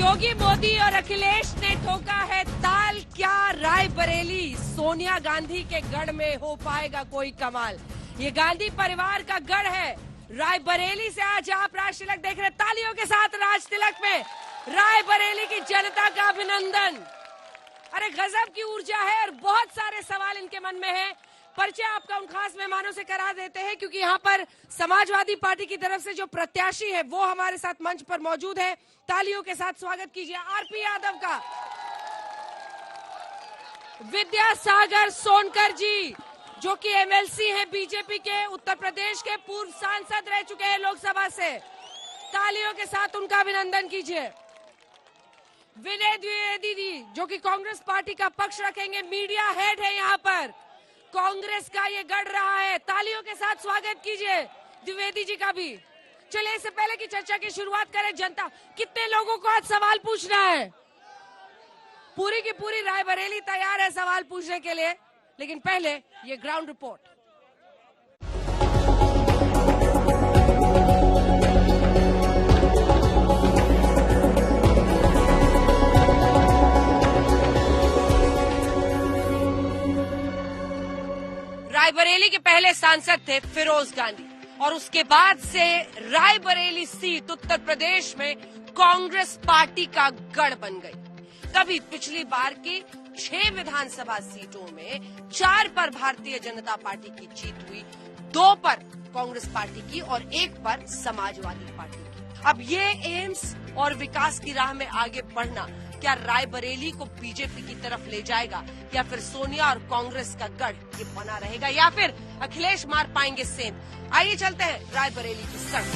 योगी मोदी और अखिलेश ने ठोका है ताल, क्या रायबरेली सोनिया गांधी के गढ़ में हो पाएगा कोई कमाल। ये गांधी परिवार का गढ़ है। रायबरेली से आज आप राज तिलक देख रहे, तालियों के साथ राज तिलक में रायबरेली की जनता का अभिनंदन। अरे गजब की ऊर्जा है और बहुत सारे सवाल इनके मन में है। परिचय आपका उन खास मेहमानों से करा देते हैं क्योंकि यहाँ पर समाजवादी पार्टी की तरफ से जो प्रत्याशी है वो हमारे साथ मंच पर मौजूद है। तालियों के साथ स्वागत कीजिए आरपी यादव का। विद्यासागर सोनकर जी जो कि एमएलसी हैं बीजेपी के, उत्तर प्रदेश के पूर्व सांसद रह चुके हैं लोकसभा से। तालियों के साथ उनका अभिनंदन कीजिए। विनय द्विवेदी जी जो कि कांग्रेस पार्टी का पक्ष रखेंगे, मीडिया हेड है यहाँ पर, कांग्रेस का ये गढ़ रहा है। तालियों के साथ स्वागत कीजिए द्विवेदी जी का भी। चलिए इससे पहले की चर्चा की शुरुआत करें। जनता, कितने लोगों को आज सवाल पूछना है? पूरी की पूरी रायबरेली तैयार है सवाल पूछने के लिए, लेकिन पहले ये ग्राउंड रिपोर्ट। रायबरेली के पहले सांसद थे फिरोज गांधी और उसके बाद से रायबरेली सीट उत्तर प्रदेश में कांग्रेस पार्टी का गढ़ बन गई। तभी पिछली बार की 6 विधानसभा सीटों में 4 पर भारतीय जनता पार्टी की जीत हुई, 2 पर कांग्रेस पार्टी की और 1 पर समाजवादी पार्टी की। अब ये एम्स और विकास की राह में आगे बढ़ना क्या रायबरेली को बीजेपी की तरफ ले जाएगा या फिर सोनिया और कांग्रेस का गढ़ ये बना रहेगा या फिर अखिलेश मार पाएंगे सेंध? आइए चलते हैं रायबरेली की सड़क।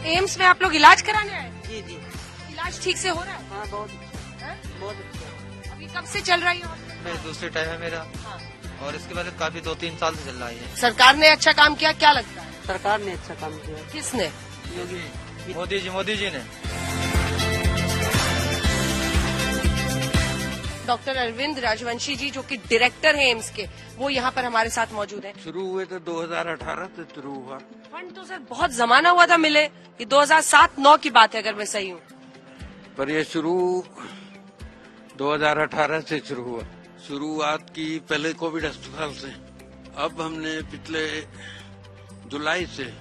एम्स में आप लोग इलाज कराने आए? जी जी, इलाज ठीक से हो रहा है? हाँ बहुत अच्छा। अभी कब से चल रही है? मेरा दूसरे टाइम है मेरा। हाँ। और इसके बाद काफी 2-3 साल से चल रहा है। सरकार ने अच्छा काम किया, क्या लगता है? सरकार ने अच्छा काम किया। किसने? मोदी जी ने। डॉक्टर अरविंद राजवंशी जी जो कि डायरेक्टर हैं एम्स के, वो यहाँ पर हमारे साथ मौजूद हैं। शुरू हुए तो 2018 से शुरू हुआ। फंड तो सर बहुत जमाना हुआ था मिले, ये 2007-9 की बात है अगर मैं सही हूँ। पर ये शुरू 2018 से शुरू हुआ। शुरुआत की पहले कोविड अस्पताल से, अब हमने पिछले जुलाई से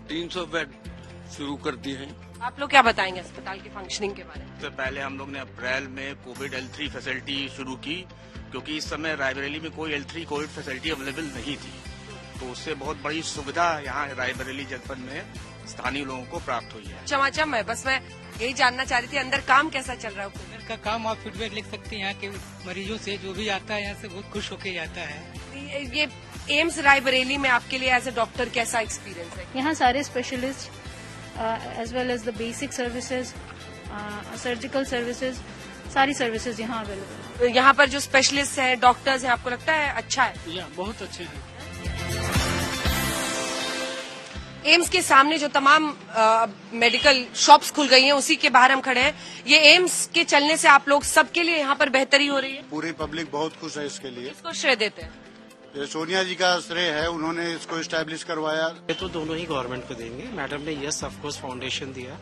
300 बेड शुरू कर दिए हैं। आप लोग क्या बताएंगे अस्पताल की फंक्शनिंग के बारे में? सबसे पहले हम लोग ने अप्रैल में कोविड L3 फैसिलिटी शुरू की क्योंकि इस समय रायबरेली में कोई L3 कोविड फैसिलिटी अवेलेबल नहीं थी, तो उससे बहुत बड़ी सुविधा यहाँ रायबरेली जनपद में स्थानीय लोगों को प्राप्त हुई है। चमाचम है, बस मैं यही जानना चाह रही थी अंदर काम कैसा चल रहा है? अंदर का काम आप फीडबैक लिख सकते हैं। यहाँ के मरीजों से जो भी आता है यहाँ से बहुत खुश होके जाता है। ये एम्स रायबरेली में आपके लिए एज ए डॉक्टर कैसा एक्सपीरियंस है? यहाँ सारे specialists as well as the basic services, surgical services, सारी सर्विसेज यहाँ अवेलेबल। यहाँ पर जो स्पेशलिस्ट हैं, डॉक्टर्स हैं, आपको लगता है अच्छा है? या बहुत अच्छे हैं। एम्स के सामने जो तमाम मेडिकल शॉप्स खुल गई हैं उसी के बाहर हम खड़े हैं। ये एम्स के चलने से आप लोग सबके लिए यहाँ पर बेहतरी हो रही है? पूरी पब्लिक बहुत खुश है इसके लिए। इसको श्रेय देते हैं? ये सोनिया जी का श्रेय है, उन्होंने इसको इस्टेब्लिश करवाया। ये तो दोनों ही गवर्नमेंट को देंगे। मैडम ने यस ऑफ कोर्स फाउंडेशन दिया,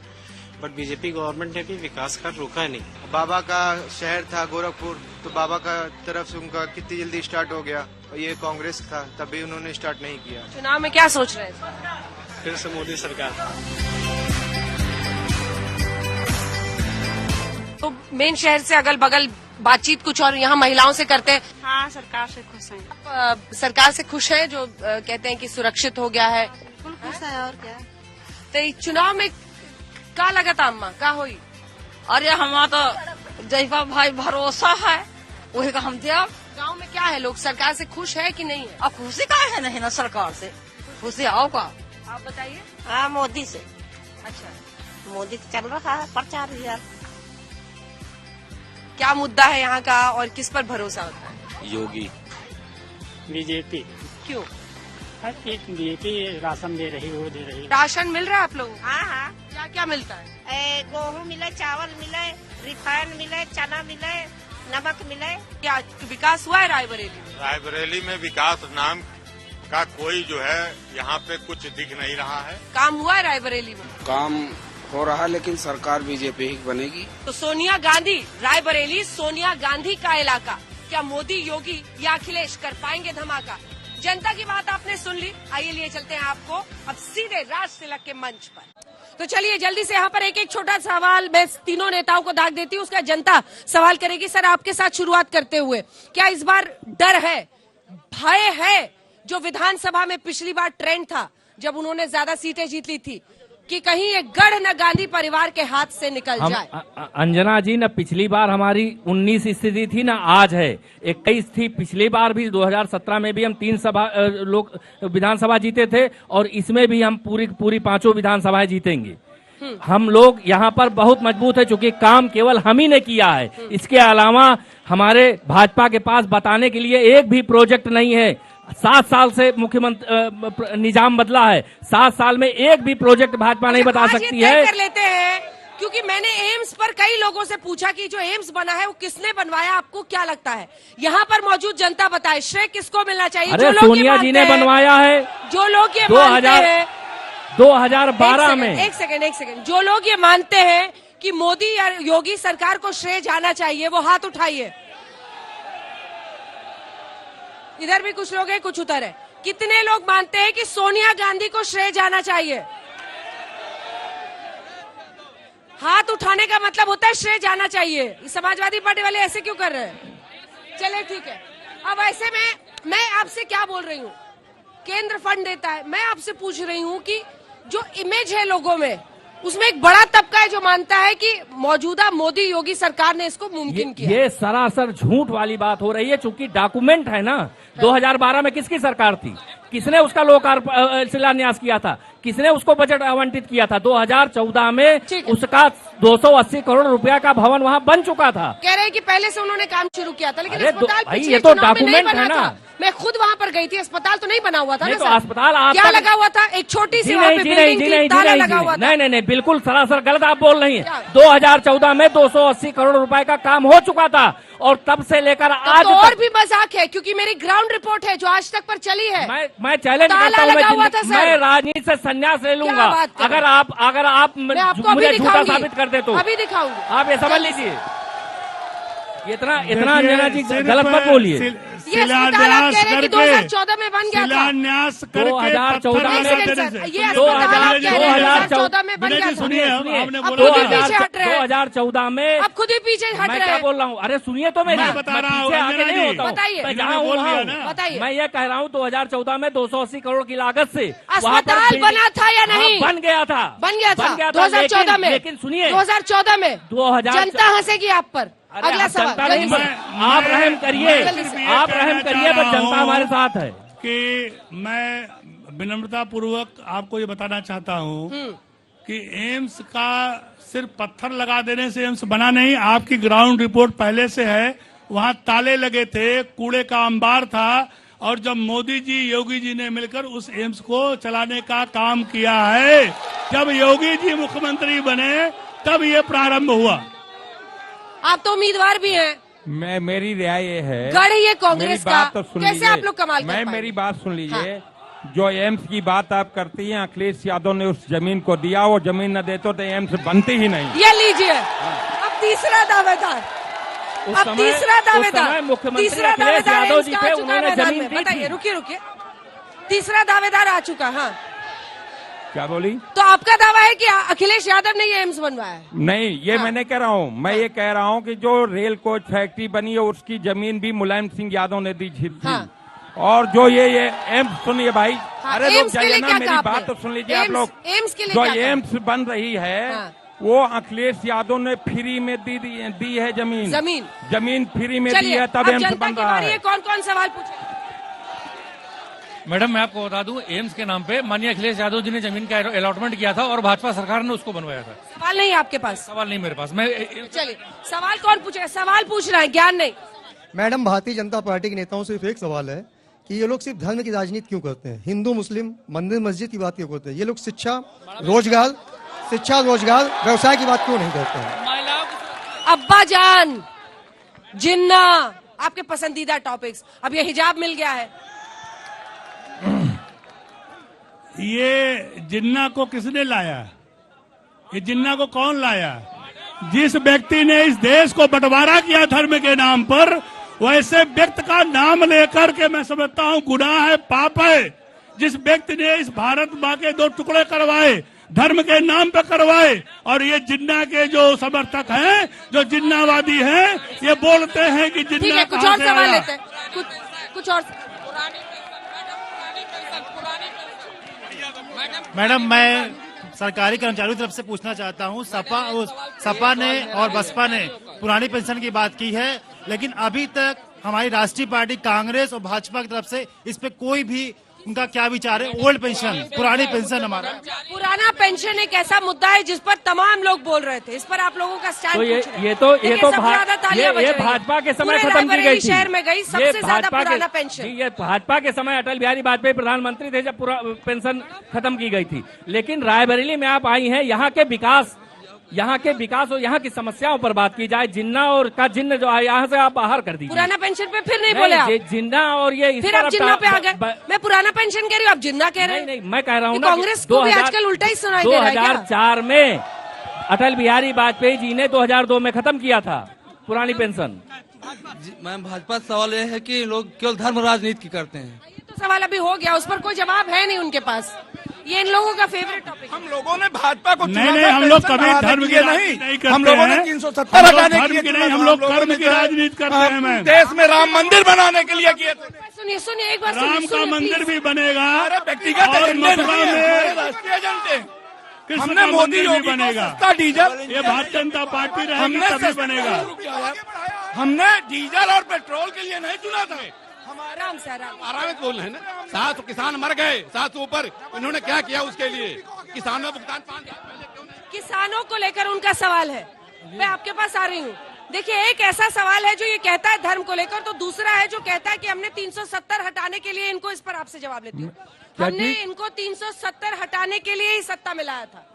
बट बीजेपी गवर्नमेंट ने भी विकास का रोका नहीं। बाबा का शहर था गोरखपुर, तो बाबा का तरफ से उनका कितनी जल्दी स्टार्ट हो गया, और ये कांग्रेस था तभी उन्होंने स्टार्ट नहीं किया। चुनाव में क्या सोच रहे हैं? फिर से मोदी सरकार। तो मेन शहर से अगल बगल बातचीत कुछ और यहाँ महिलाओं से करते हैं। हाँ, सरकार से खुश हैं। आप सरकार से खुश हैं जो कहते हैं कि सुरक्षित हो गया है? बिल्कुल खुश है, और क्या। तो इस चुनाव में का लगा था अम्मा, का हुई? अरे हमारा तो जयपा भाई भरोसा है, वही का हम देव। गांव में क्या है, लोग सरकार से खुश है कि नहीं है? अब खुशी का है नहीं ना सरकार से, खुशी आओ का। आप बताइए। हाँ, मोदी से। अच्छा, मोदी चल रहा है प्रचार यार। क्या मुद्दा है यहाँ का और किस पर भरोसा होता है? योगी। बीजेपी। क्यों? एक बीजेपी राशन दे रही, वो दे रही। राशन मिल रहा है आप लोगों को? हाँ हाँ, क्या क्या मिलता है? गेहूँ मिले, चावल मिले, रिफाइंड मिले, चना मिले, नमक मिले। क्या विकास हुआ है रायबरेली में? रायबरेली में विकास नाम का कोई जो है यहाँ पे कुछ दिख नहीं रहा है। काम हुआ है रायबरेली में? काम हो रहा है, लेकिन सरकार बीजेपी ही बनेगी। तो सोनिया गांधी, रायबरेली सोनिया गांधी का इलाका, क्या मोदी, योगी या अखिलेश कर पाएंगे धमाका? जनता की बात आपने सुन ली, आइए लिए चलते हैं आपको अब सीधे राज तिलक के मंच पर। तो चलिए जल्दी से यहाँ पर एक एक छोटा सवाल मैं तीनों नेताओं को दाग देती हूँ, उसका जनता सवाल करेगी। सर, आपके साथ शुरुआत करते हुए, क्या इस बार डर है, भय है, जो विधानसभा में पिछली बार ट्रेंड था जब उन्होंने ज्यादा सीटें जीत ली थी, कि कहीं ये गढ़ न गांधी परिवार के हाथ से निकल जाए? अंजना जी, न पिछली बार हमारी 19 स्थिति थी, न आज है 21 थी। पिछली बार भी 2017 में भी हम 3 विधानसभा जीते थे और इसमें भी हम पूरी 5 विधानसभाएं जीतेंगे। हम लोग यहाँ पर बहुत मजबूत है, क्योंकि काम केवल हम ही ने किया है। इसके अलावा हमारे भाजपा के पास बताने के लिए एक भी प्रोजेक्ट नहीं है। 7 साल से मुख्यमंत्री निजाम बदला है, 7 साल में एक भी प्रोजेक्ट भाजपा नहीं बता सकती है। कर लेते हैं, क्योंकि मैंने एम्स पर कई लोगों से पूछा कि जो एम्स बना है वो किसने बनवाया, आपको क्या लगता है? यहाँ पर मौजूद जनता बताए, श्रेय किसको मिलना चाहिए? अरे सोनिया जी ने बनवाया है, जो लोग ये मानते हैं 2012 में। एक सेकंड, जो लोग ये मानते हैं कि मोदी या योगी सरकार को श्रेय जाना चाहिए, वो हाथ उठाइए। इधर भी कुछ लोग हैं, कुछ उधर है। कितने लोग मानते हैं कि सोनिया गांधी को श्रेय जाना चाहिए? हाथ उठाने का मतलब होता है श्रेय जाना चाहिए। समाजवादी पार्टी वाले ऐसे क्यों कर रहे हैं? चले ठीक है। अब ऐसे में मैं आपसे क्या बोल रही हूँ, केंद्र फंड देता है, मैं आपसे पूछ रही हूँ कि जो इमेज है लोगों में, उसमें एक बड़ा तबका है जो मानता है कि मौजूदा मोदी योगी सरकार ने इसको मुमकिन किया। ये सरासर झूठ वाली बात हो रही है, चूंकि डॉक्यूमेंट है ना। 2012 में किसकी सरकार थी? किसने उसका शिलान्यास किया था? किसने उसको बजट आवंटित किया था? 2014 में उसका 280 करोड़ रुपया का भवन वहाँ बन चुका था। कह रहे हैं कि पहले से उन्होंने काम शुरू किया था, लेकिन अस्पताल भाई ये तो डॉक्यूमेंट है ना। मैं खुद वहाँ पर गई थी, अस्पताल तो नहीं बना हुआ था ना। तो अस्पताल क्या लगा हुआ था? एक छोटी सी वहाँ पे बिल्डिंग थी, ताला लगा हुआ था। नहीं, बिल्कुल सरासर गलत आप बोल रही हैं। 2014 में 280 करोड़ रुपए का काम हो चुका था और तब से लेकर आज तो और भी मजाक है, क्योंकि मेरी ग्राउंड रिपोर्ट है जो आज तक पर चली है। मैं चैलेंज करता हूँ, मैं राजनीति से संन्यास ले लूंगा अगर आप मुझे झूठा साबित कर दे तो। अभी दिखाऊंगी, आप ये समझ लीजिए। इतना अंजना जी गलत मत बोलिए। ये अस्पताल आप कह रहे हैं कि 2014 में बन गया था। शिलान्यास करके 2014 में 2014 में बन गया था। 2014 में अब खुद ही पीछे हट रहे हैं। मैं क्या बोल रहा हूँ? अरे सुनिए तो मेरी, बता रहा हूँ, आगे नहीं होता हूँ। बताइए, जहाँ बताइए। मैं ये कह रहा हूँ 2014 में 280 करोड़ की लागत से अस्पताल बना था या नहीं? बन गया था 2014 में। लेकिन सुनिए 2014 में 2000 जनता हंसेगी आप पर। अगला सवाल, आप रहम करिए, बस जनता हमारे साथ है। कि मैं विनम्रता पूर्वक आपको ये बताना चाहता हूँ कि एम्स का सिर्फ पत्थर लगा देने से एम्स बना नहीं। आपकी ग्राउंड रिपोर्ट पहले से है, वहाँ ताले लगे थे, कूड़े का अंबार था, और जब मोदी जी योगी जी ने मिलकर उस एम्स को चलाने का काम किया है, जब योगी जी मुख्यमंत्री बने तब ये प्रारंभ हुआ। आप तो उम्मीदवार भी हैं। मेरी राय ये है, गढ़ ये कांग्रेस का, तो कैसे आप लोग कमाल कर पाएंगे? मेरी बात सुन लीजिए। जो एम्स की बात आप करती हैं, अखिलेश यादव ने उस जमीन को दिया, वो जमीन न देते तो एम्स बनती ही नहीं। ये लीजिए, अब तीसरा दावेदार, मुख्यमंत्री अखिलेश यादव जी थे, उन्होंने जमीन दी थी। बताइए, रुकिए, तीसरा दावेदार आ चुका। हाँ, क्या बोली? तो आपका दावा है कि अखिलेश यादव ने ये एम्स बनवाया है? नहीं, ये मैं नहीं कह रहा हूँ। मैं ये कह रहा हूँ कि जो रेल कोच फैक्ट्री बनी है उसकी जमीन भी मुलायम सिंह यादव ने दी थी। और जो ये एम्स, सुनिए भाई, अरे लोग जाइए ना, मेरी बात तो सुन लीजिए आप लोग। जो एम्स बन रही है वो अखिलेश यादव ने फ्री में दी है जमीन फ्री में दी है, तब एम्स बन रहा है। कौन कौन सवाल पूछे? मैडम, मैं आपको बता दूं, एम्स के नाम पे माननीय अखिलेश यादव जी ने जमीन का अलॉटमेंट किया था और भाजपा सरकार ने उसको बनवाया था। सवाल नहीं आपके पास? सवाल नहीं मेरे पास। चलिए, सवाल कौन पूछे? सवाल पूछ रहा है, ज्ञान नहीं। मैडम, भारतीय जनता पार्टी के नेताओं से सिर्फ एक सवाल है कि ये लोग सिर्फ धर्म की राजनीति क्यों करते हैं? हिंदू मुस्लिम मंदिर मस्जिद की बात क्यों करते हैं? ये लोग शिक्षा रोजगार व्यवसाय की बात क्यों नहीं करते हैं? अब्बा जान, जिन्ना, आपके पसंदीदा टॉपिक्स। अब ये हिजाब मिल गया है, ये जिन्ना को किसने लाया? ये जिन्ना को कौन लाया? जिस व्यक्ति ने इस देश को बंटवारा किया धर्म के नाम पर, वैसे व्यक्ति का नाम लेकर के मैं समझता हूँ गुनाह है, पाप है। जिस व्यक्ति ने इस भारत माँ के 2 टुकड़े करवाए, धर्म के नाम पर करवाए, और ये जिन्ना के जो समर्थक हैं, जो जिन्नावादी हैं, ये बोलते हैं कि जिन्ना कुछ और सवाल लेते हैं, कुछ और। मैडम, मैं सरकारी कर्मचारियों की तरफ से पूछना चाहता हूं, सपा ने और बसपा ने पुरानी पेंशन की बात की है, लेकिन अभी तक हमारी राष्ट्रीय पार्टी कांग्रेस और भाजपा की तरफ से इस पे कोई भी उनका क्या विचार है? ओल्ड पेंशन, पुरानी पेंशन, हमारा पुराना पेंशन एक ऐसा मुद्दा है जिस पर तमाम लोग बोल रहे थे। इस पर आप लोगों का स्टैंड तो ये भाजपा के समय खत्म की गई थी। शहर में गई सबसे ज्यादा पुराना पेंशन। ये भाजपा के समय अटल बिहारी वाजपेयी प्रधानमंत्री थे जब पूरा पेंशन खत्म की गई थी। लेकिन रायबरेली में आप आई हैं, यहाँ के विकास और यहाँ की समस्याओं पर बात की जाए। जिन्ना और का जिन्न जो है, यहाँ से आप बाहर कर दीजिए। पुराना पेंशन पे फिर नहीं बोले आप। जिन्ना और ये फिर आप जिन्ना पे आ गए। मैं पुराना पेंशन कह रही हूँ, आप जिन्ना कह रहे हैं। नहीं, मैं कह रहा हूँ कांग्रेस को भी आजकल उल्टा ही सुनाई दे रहा है। 2004 में अटल बिहारी वाजपेयी जी ने 2002 में खत्म किया था पुरानी पेंशन। मैम, भाजपा सवाल ये है कि लोग केवल धर्म राजनीति करते हैं। ये तो सवाल अभी हो गया, उस पर कोई जवाब है नहीं उनके पास। ये इन लोगों का फेवरेट टॉपिक। हम लोगों ने भाजपा को नहीं, हम लोग कभी धर्म की नहीं करते हम लोगों ने 370 हटाने के लिए नहीं, हम लोग कर्म की राजनीति करते हैं। मैं देश में राम मंदिर बनाने के लिए किए थे। सुनिए एक बार, राम का मंदिर भी बनेगा, व्यक्तिगत राष्ट्रीय एजेंडे। हमने मोदी योगी बनेगा, डीजल, ये भारतीय जनता पार्टी रहेगी तभी बनेगा। हमने डीजल और पेट्रोल के लिए नहीं चुना था। आराम से आराम बोल रहे हैं ना। 700 किसान मर गए, 700 ऊपर। इन्होंने क्या किया उसके लिए? किसानों भुगतान 5 साल पहले क्यों नहीं? किसानों को लेकर उनका सवाल है। मैं आपके पास आ रही हूँ। देखिए, एक ऐसा सवाल है जो ये कहता है धर्म को लेकर, तो दूसरा है जो कहता है कि हमने 370 हटाने के लिए इनको, इस पर आपसे जवाब लेती हूँ, हमने इनको 370 हटाने के लिए ही सत्ता में लाया था।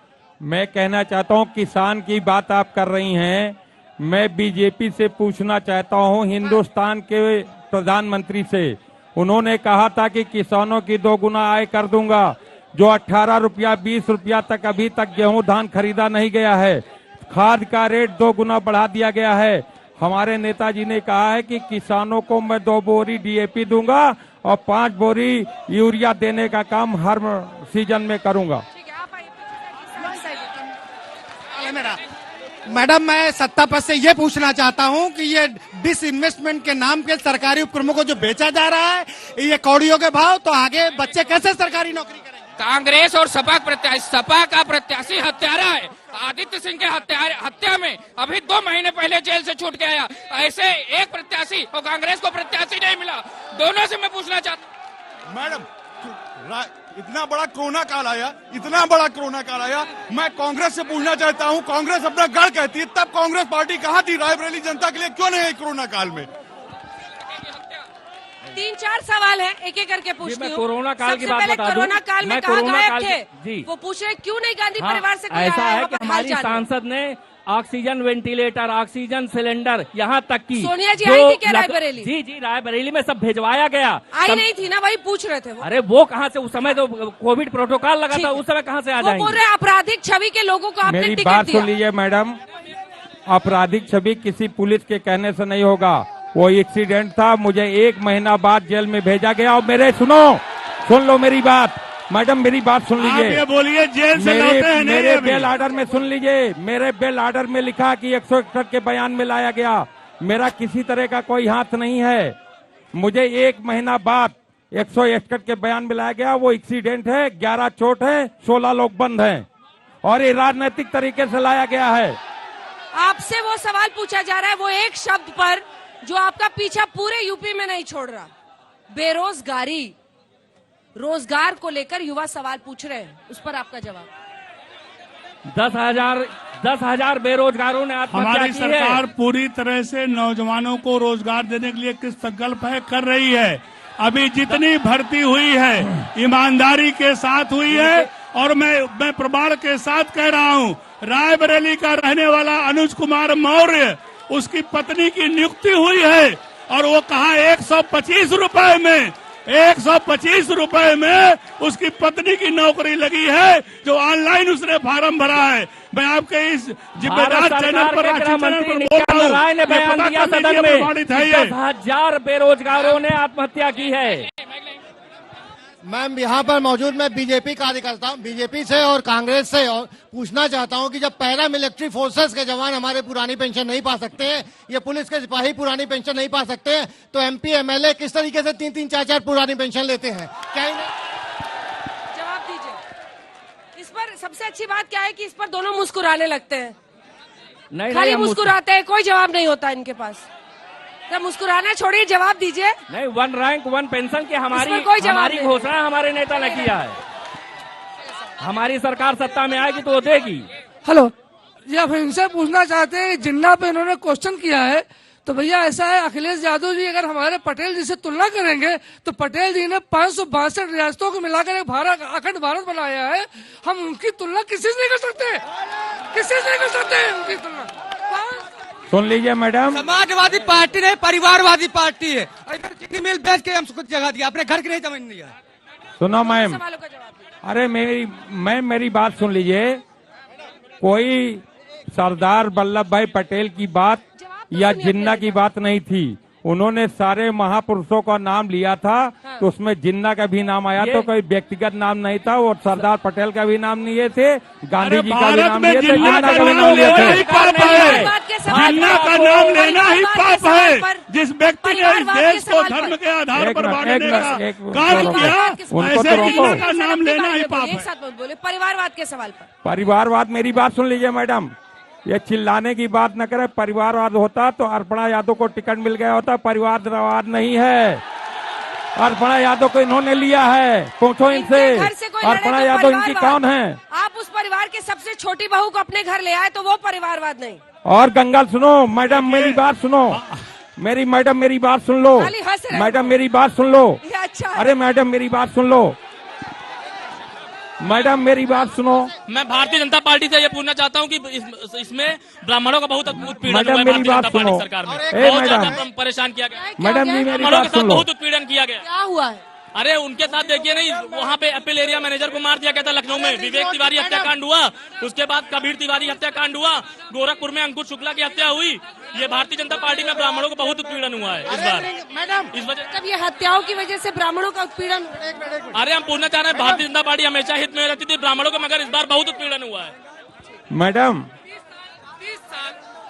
मैं कहना चाहता हूँ, किसान की बात आप कर रही हैं, मैं बीजेपी से पूछना चाहता हूँ, हिंदुस्तान के प्रधानमंत्री से। उन्होंने कहा था कि किसानों की 2 गुना आय कर दूंगा। जो 18 रुपया 20 रुपया तक अभी तक गेहूं धान खरीदा नहीं गया है। खाद का रेट 2 गुना बढ़ा दिया गया है। हमारे नेताजी ने कहा है कि किसानों को मैं 2 बोरी डीएपी दूंगा और 5 बोरी यूरिया देने का काम हर सीजन में करूंगा। मैडम, मैं सत्ता पद से ये पूछना चाहता हूँ कि ये डिसइन्वेस्टमेंट के नाम पे सरकारी उपक्रमों को जो बेचा जा रहा है, ये कौड़ियों के भाव, तो आगे बच्चे कैसे सरकारी नौकरी करेंगे? कांग्रेस और सपा का प्रत्याशी हत्यारा है। आदित्य सिंह के हत्या में अभी 2 महीने पहले जेल से छूट के आया। ऐसे एक प्रत्याशी और कांग्रेस को प्रत्याशी नहीं मिला। दोनों से मैं पूछना चाहता हूँ। मैडम, इतना बड़ा कोरोना काल आया, मैं कांग्रेस से पूछना चाहता हूं, कांग्रेस अपना गढ़ कहती है, तब कांग्रेस पार्टी कहां थी रायबरेली जनता के लिए? क्यों नहीं है कोरोना काल में? 3-4 सवाल हैं, एक एक करके पूछती हूँ। कोरोना काल की बात बता दूं। कोरोना काल में कहाँ गायब थे? वो पूछ रहे क्यों नहीं गांधी परिवार से कोई ऐसा आया है कि हमारी सांसद ने ऑक्सीजन वेंटिलेटर, ऑक्सीजन सिलेंडर, यहाँ तक की सोनिया जी आई थी क्या रायबरेली? जी, रायबरेली में सब भिजवाया गया। आई नहीं थी ना, वही पूछ रहे थे वो। अरे वो कहाँ से? उस समय तो कोविड प्रोटोकॉल लगा था, उस समय कहाँ से आ जाएंगे? बोल रहे आपराधिक छवि के लोगों को आपने मेरी टिकट बात दिया। सुन लीजिए मैडम, आपराधिक छवि किसी पुलिस के कहने से नहीं होगा। वो एक्सीडेंट था, मुझे 1 महीना बाद जेल में भेजा गया। और सुन लो मेरी बात मैडम, मेरी बात सुन लीजिए। आप ये बोलिए जेल से लौटे हैं नहीं? मेरे बेल आर्डर में सुन लीजिए, मेरे बेल आर्डर में लिखा कि 161 के बयान में लाया गया। मेरा किसी तरह का कोई हाथ नहीं है। मुझे 1 महीना बाद 161 के बयान में लाया गया। वो एक्सीडेंट है, 11 चोट है, 16 लोग बंद हैं और ये राजनीतिक तरीके से लाया गया है। आपसे वो सवाल पूछा जा रहा है, वो एक शब्द पर जो आपका पीछा पूरे यूपी में नहीं छोड़ रहा, बेरोजगारी। रोजगार को लेकर युवा सवाल पूछ रहे हैं, उस पर आपका जवाब। 10,000 बेरोजगारों ने आत्महत्या हमारी की सरकार है। पूरी तरह से नौजवानों को रोजगार देने के लिए किस संकल्प है कर रही है। अभी जितनी भर्ती हुई है ईमानदारी के साथ हुई है। और मैं प्रमाण के साथ कह रहा हूँ, रायबरेली का रहने वाला अनुज कुमार मौर्य, उसकी पत्नी की नियुक्ति हुई है और वो कहा 125 रुपए में 125 रुपए में उसकी पत्नी की नौकरी लगी है, जो ऑनलाइन उसने फार्म भरा है। मैं आपके इस जिम्मेदार चैनल पर राय ने बयान दिया सदन में 10,000 बेरोजगारों ने आत्महत्या की है। मैम यहाँ पर मौजूद मैं बीजेपी कार्यकर्ता हूँ, बीजेपी से और कांग्रेस से, और पूछना चाहता हूँ कि जब पैरा मिलिट्री फोर्सेस के जवान हमारे पुरानी पेंशन नहीं पा सकते हैं, ये पुलिस के सिपाही पुरानी पेंशन नहीं पा सकते हैं, तो एमपी एमएलए किस तरीके से 3-3, 4-4 पुरानी पेंशन लेते हैं? क्या जवाब दीजिए इस पर। सबसे अच्छी बात क्या है कि इस पर दोनों मुस्कुराने लगते हैं, खाली मुस्कुराते हैं, कोई जवाब नहीं होता इनके पास। मुस्कुराना छोड़िए, जवाब दीजिए। नहीं, 1 रैंक 1 पेंशन की हमारी घोषणा हमारे नेता ने किया है। हमारी सरकार सत्ता में आएगी तो वो देगी। हेलो जी, आप इनसे पूछना चाहते हैं, जिन्ना पे इन्होंने क्वेश्चन किया है, तो भैया ऐसा है, अखिलेश यादव जी अगर हमारे पटेल जी से तुलना करेंगे तो पटेल जी ने 562 रियासतों को मिलाकर एक अखंड भारत बनाया है। हम उनकी तुलना किसी से नहीं कर सकते, किसी से नहीं कर सकते उनकी तुलना। सुन लीजिए मैडम, समाजवादी पार्टी नहीं, परिवारवादी पार्टी है। इधर चीनी मिल बेच के हम कुछ जगह दिया, अपने घर की नहीं जमीन दिया। सुनो मैम, अरे मेरी बात सुन लीजिए। कोई सरदार वल्लभ भाई पटेल की बात या जिन्ना की बात नहीं थी। उन्होंने सारे महापुरुषों का नाम लिया था, तो उसमें जिन्ना का भी नाम आया, तो कोई व्यक्तिगत नाम नहीं था। और सरदार पटेल का भी नाम लिए थे, गांधी जी का भी नाम लिए थे, जिन्ना का भी नाम लिए थे। जिन्ना का नाम लेना ही पाप है। जिस व्यक्ति ने इस देश को धर्म के आधार पर बांटने का काम किया, ऐसे जिन्ना का नाम लेना ही पाप है। एक साथ मत बोले, परिवारवाद के सवाल पर। परिवारवाद, मेरी बात सुन लीजिए मैडम, ये चिल्लाने की बात न करे। परिवारवाद होता तो अर्पणा यादव को टिकट मिल गया होता। परिवारवाद नहीं है, अर्पणा यादव को इन्होंने लिया है। पूछो इनसे, अर्पणा यादव इनकी कौन है? आप उस परिवार के सबसे छोटी बहू को अपने घर ले आए तो वो परिवारवाद नहीं। और गंगा सुनो मैडम, मेरी बात सुनो, मैडम मेरी बात सुन लो, मैडम मेरी बात सुन लो। अरे मैडम मेरी बात सुन लो, मैडम मेरी बात सुनो। मैं भारतीय जनता पार्टी से ये पूछना चाहता हूँ कि इसमें ब्राह्मणों का बहुत उत्पीड़न हुआ है। मेरी बात सुनो, सरकार में बहुत ज्यादा परेशान किया गया। मैडम जी मेरी बात सुन लो। बहुत उत्पीड़न किया गया। क्या हुआ है? अरे उनके साथ देखिए नहीं, वहाँ पे अपील एरिया मैनेजर को मार दिया गया था लखनऊ में। विवेक तिवारी हत्याकांड हुआ, उसके बाद कबीर तिवारी हत्याकांड हुआ, गोरखपुर में अंकुश शुक्ला की हत्या हुई। ये भारतीय जनता पार्टी में ब्राह्मणों को बहुत उत्पीड़न हुआ है इस बार। मैडम, इस वजह जब ये हत्याओं की वजह से ब्राह्मणों का उत्पीड़न। अरे हम पूछना चाह रहे हैं, भारतीय जनता पार्टी हमेशा हित में रहती थी ब्राह्मणों को, मगर इस बार बहुत उत्पीड़न हुआ है।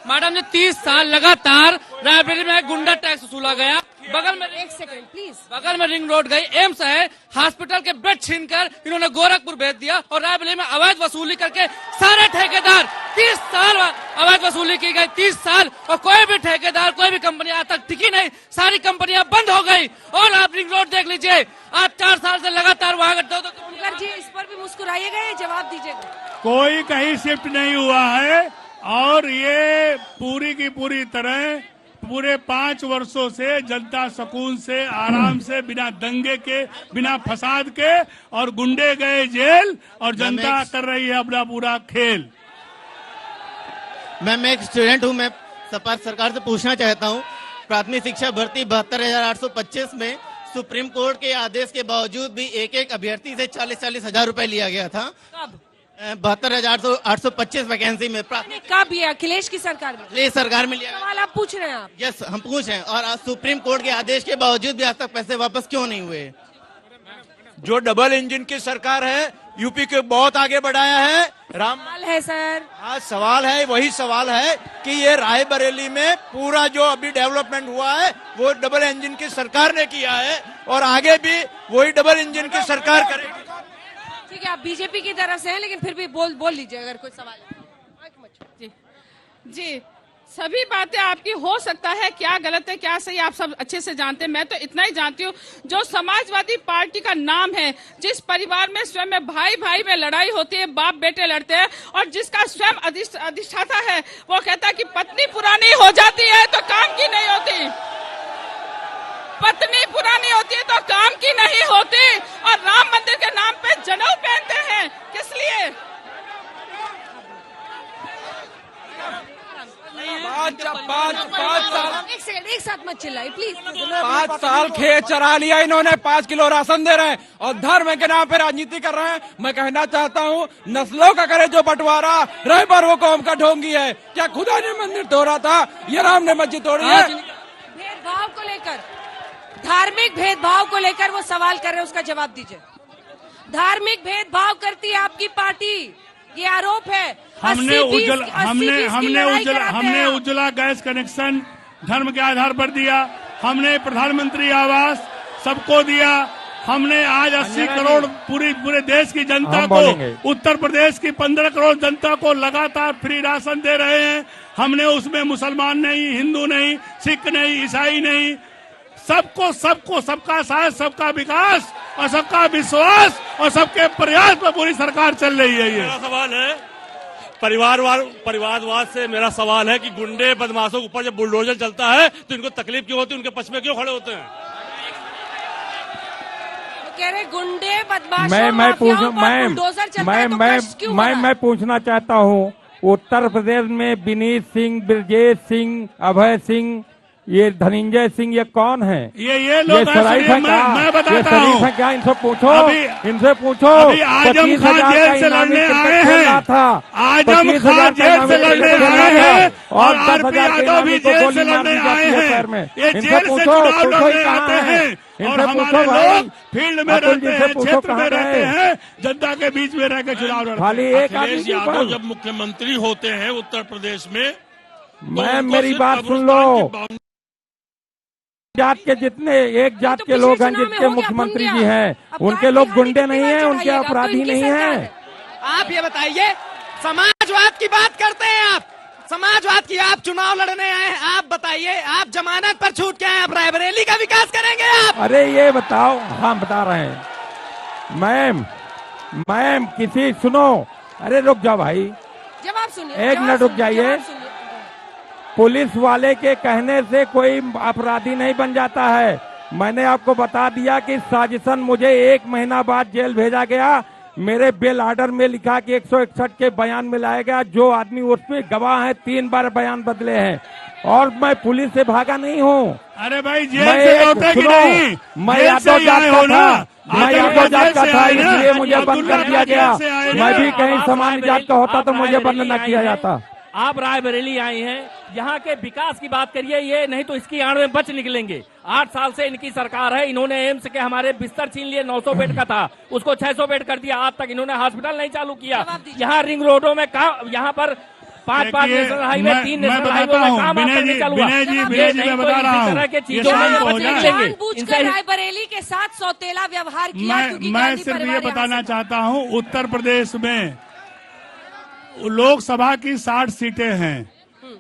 मैडम जी 30 साल लगातार रायबरेली में गुंडा टैक्स वसूला गया। बगल में, एक सेकंड प्लीज, बगल में रिंग रोड गई, एम्स है, हॉस्पिटल के बेड छीनकर इन्होंने गोरखपुर भेज दिया। और रायबरेली में अवैध वसूली करके सारे ठेकेदार 30 साल अवैध वसूली की गई, 30 साल, और कोई भी ठेकेदार, कोई भी कंपनी आज तक टिकी नहीं। सारी कंपनियां बंद हो गई। और आप रिंग रोड देख लीजिए, आप 4 साल से लगातार वहां जी इस पर भी मुस्कुराइएगा, जवाब दीजिएगा। कोई कहीं शिफ्ट नहीं हुआ है, और ये पूरी की पूरी तरह पूरे 5 वर्षों से जनता सुकून से, आराम से, बिना दंगे के, बिना फसाद के, और गुंडे गए जेल, और जनता कर रही है अपना पूरा खेल। मैं एक स्टूडेंट हूँ। मैं सपा सरकार से पूछना चाहता हूँ, प्राथमिक शिक्षा भर्ती 72,825 में सुप्रीम कोर्ट के आदेश के बावजूद भी एक अभ्यर्थी से 40-40 हजार रुपए लिया गया था। 72,825 वैकेंसी में। कब? ये अखिलेश की सरकार में? अखिलेश सरकार में लिया। सवाल आप पूछ रहे हैं आप? यस, हम पूछ रहे हैं। और सुप्रीम कोर्ट के आदेश के बावजूद भी आज तक पैसे वापस क्यों नहीं हुए? जो डबल इंजन की सरकार है, यूपी को बहुत आगे बढ़ाया है। सवाल है सर, आज सवाल है, वही सवाल है कि ये रायबरेली में पूरा जो अभी डेवलपमेंट हुआ है वो डबल इंजन की सरकार ने किया है, और आगे भी वही डबल इंजन की सरकार करेगी। ठीक है, आप बीजेपी की तरफ से हैं, लेकिन फिर भी बोल लीजिए अगर कोई सवाल है। जी सभी बातें आपकी हो सकता है, क्या गलत है क्या सही आप सब अच्छे से जानते हैं। मैं तो इतना ही जानती हूँ, जो समाजवादी पार्टी का नाम है, जिस परिवार में स्वयं में भाई भाई में लड़ाई होती है, बाप बेटे लड़ते हैं, और जिसका स्वयं अधिष्ठाता है वो कहता है कि पत्नी पुरानी हो जाती है तो काम की नहीं होती, पत्नी पुरानी होती है तो काम की नहीं होती। और राम मंदिर के नाम पे जनेऊ पहनते हैं, किस लिए? एक साथ मत चिल्लाइए प्लीज। 5 साल खेत चरा लिया इन्होंने, 5 किलो राशन दे रहे हैं और धर्म के नाम पे राजनीति कर रहे हैं। मैं कहना चाहता हूँ, नस्लों का करे जो बंटवारा, रहबर वो कौम का ढोंगी है। क्या खुदा ने मंदिर तोड़ा था, ये राम ने मस्जिद तोड़ी है? भेदभाव को लेकर, धार्मिक भेदभाव को लेकर वो सवाल कर रहे हैं, उसका जवाब दीजिए। धार्मिक भेदभाव करती है आपकी पार्टी, ये आरोप है। हमने उज्ज्वला गैस कनेक्शन धर्म के आधार पर दिया, हमने प्रधानमंत्री आवास सबको दिया, हमने आज 80 करोड़ पूरे देश की जनता को, उत्तर प्रदेश की 15 करोड़ जनता को लगातार फ्री राशन दे रहे हैं। हमने उसमें मुसलमान नहीं, हिंदू नहीं, सिख नहीं, ईसाई नहीं, सबको सबका साथ, सबका विकास और सबका विश्वास और सबके प्रयास पर पूरी सरकार चल रही है। ये मेरा सवाल है, परिवारवाद से मेरा सवाल है कि गुंडे बदमाशों के ऊपर जब बुलडोजर चलता है तो इनको तकलीफ क्यों होती है, उनके पक्ष में क्यों खड़े होते हैं? कह रहे गुंडे बदमाशों मैं पूछना चाहता हूँ, उत्तर प्रदेश में विनीत सिंह, ब्रजेश सिंह, अभय सिंह, ये धनंजय सिंह, ये कौन है? ये लोग मैं बताता हूँ, क्या इनसे पूछो, इनसे पूछो। आजम खान जेल से लड़ने आए हैं, आजम खान जेल से लड़ने आए हैं और आरपी यादव भी जेल से लड़ने आए हैं। ये जेल से चुनाव लड़ने आते हैं और हमारे लोग फील्ड में रहते हैं, क्षेत्र में रहते हैं, जनता के बीच में रह के चुनाव लड़ते हैं। अखिलेश यादव जब मुख्यमंत्री होते हैं उत्तर प्रदेश में, मेरी बात सुन लो, जात के जितने एक जात के लोग हैं जितने मुख्यमंत्री जी हैं, उनके लोग गुंडे नहीं हैं, उनके अपराधी नहीं हैं। आप ये बताइए, समाजवाद की बात करते हैं आप, समाजवाद की आप चुनाव लड़ने आए हैं, आप बताइए, आप जमानत पर छूट के आए, आप रायबरेली का विकास करेंगे आप? अरे ये बताओ, हाँ बता रहे हैं। मैम किसी सुनो, अरे रुक जाओ भाई, जवाब सुनिए, एक मिनट रुक जाइए। पुलिस वाले के कहने से कोई अपराधी नहीं बन जाता है। मैंने आपको बता दिया कि साजिशन मुझे 1 महीना बाद जेल भेजा गया। मेरे बेल ऑर्डर में लिखा कि 161 के बयान में लाया गया, जो आदमी उसमें गवाह है 3 बार बयान बदले हैं और मैं पुलिस से भागा नहीं हूँ। अरे भाई जेल से लौटे कि नहीं? मैं यादव जात का था, इसलिए मुझे बंद कर दिया गया। मैं भी कहीं सामान्य जात का होता तो मुझे बंद न किया जाता। आप रायबरेली आई हैं, यहाँ के विकास की बात करिए, ये नहीं तो इसकी आड़ में बच निकलेंगे। 8 साल से इनकी सरकार है, इन्होंने एम्स के हमारे बिस्तर छीन लिए, 900 बेड का था उसको 600 बेड कर दिया। आज तक इन्होंने हॉस्पिटल नहीं चालू किया। यहाँ रिंग रोडों में यहाँ पर 5 नेशनल हाईवे, 3 नेशनल हाईवे में काम नहीं चालू हुआ। मैं बता रहा हूँ, तरह के चीजों में बच निकलेंगे। रायबरेली के साथ सौतेला व्यवहार किया। मैं सिर्फ ये बताना चाहता हूँ, उत्तर प्रदेश में लोकसभा की 60 सीटें हैं,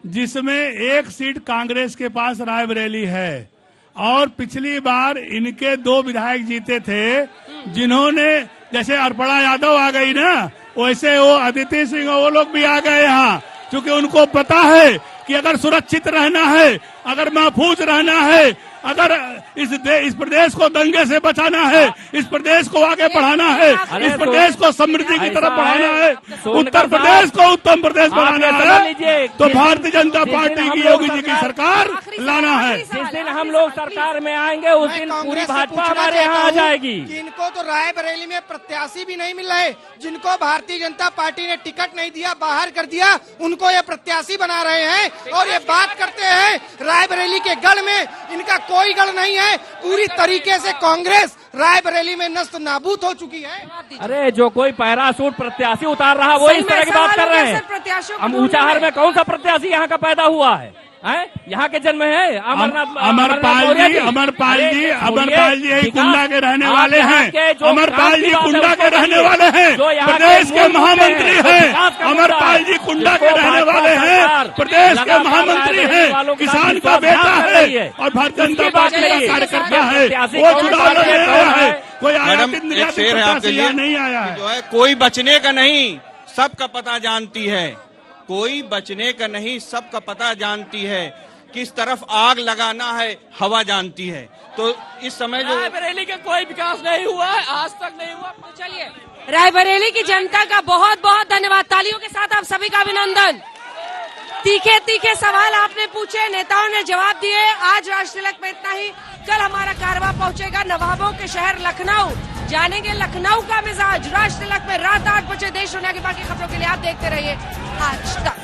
जिसमें 1 सीट कांग्रेस के पास रायबरेली है और पिछली बार इनके 2 विधायक जीते थे, जिन्होंने, जैसे अर्पणा यादव आ गई ना, वैसे वो अदिति सिंह वो लोग भी आ गए यहाँ, क्योंकि उनको पता है कि अगर सुरक्षित रहना है, अगर महफूज रहना है, अगर इस प्रदेश को दंगे से बचाना है, इस प्रदेश को आगे बढ़ाना है, इस प्रदेश को समृद्धि की तरफ बढ़ाना है, उत्तर प्रदेश को उत्तम प्रदेश बनाना है, तो भारतीय जनता पार्टी की योगी जी की सरकार लाना है। जिस दिन हम लोग सरकार में आएंगे उस दिन पूरी भाजपा हमारे यहाँ आ जाएगी। इनको तो रायबरेली में प्रत्याशी भी नहीं मिल रहे, जिनको भारतीय जनता पार्टी ने टिकट नहीं दिया, बाहर कर दिया, उनको ये प्रत्याशी बना रहे हैं और ये बात करते हैं रायबरेली के गढ़ में इनका कोई गढ़ नहीं है। पूरी तरीके से कांग्रेस रायबरेली में नष्ट नाबूद हो चुकी है। अरे जो कोई पैरासूट प्रत्याशी उतार रहा वो इस तरह की बात कर रहे हैं। हम ऊंचाहार में कौन सा प्रत्याशी यहाँ का पैदा हुआ है? यहाँ के जन्म है अमरपाल जी यही कुंडा के रहने वाले हैं। अमरपाल जी कुंडा के रहने वाले हैं, प्रदेश के महामंत्री हैं। अमरपाल जी कुंडा के रहने वाले हैं, प्रदेश के महामंत्री हैं, किसान का बेटा है और भारतीय जनता पार्टी का कार्यकर्ता है। वो चुनाव लड़ रहा है, कोई आया नहीं आया है। जो है कोई बचने का नहीं, सबका पता जानती है, कोई बचने का नहीं, सबका पता जानती है, किस तरफ आग लगाना है हवा जानती है। तो इस समय जो रायबरेली का कोई विकास नहीं हुआ है, आज तक नहीं हुआ। तो चलिए, रायबरेली की जनता का बहुत बहुत धन्यवाद, तालियों के साथ आप सभी का अभिनंदन। तीखे तीखे सवाल आपने पूछे, नेताओं ने जवाब दिए। आज राष्ट्र तिलक में इतना ही। कल हमारा कारवां पहुंचेगा नवाबों के शहर लखनऊ, जानेंगे लखनऊ का मिजाज। राष्ट्र तिलक में रात 8 बजे। देश दुनिया की बाकी खबरों के लिए आप देखते रहिए आज तक।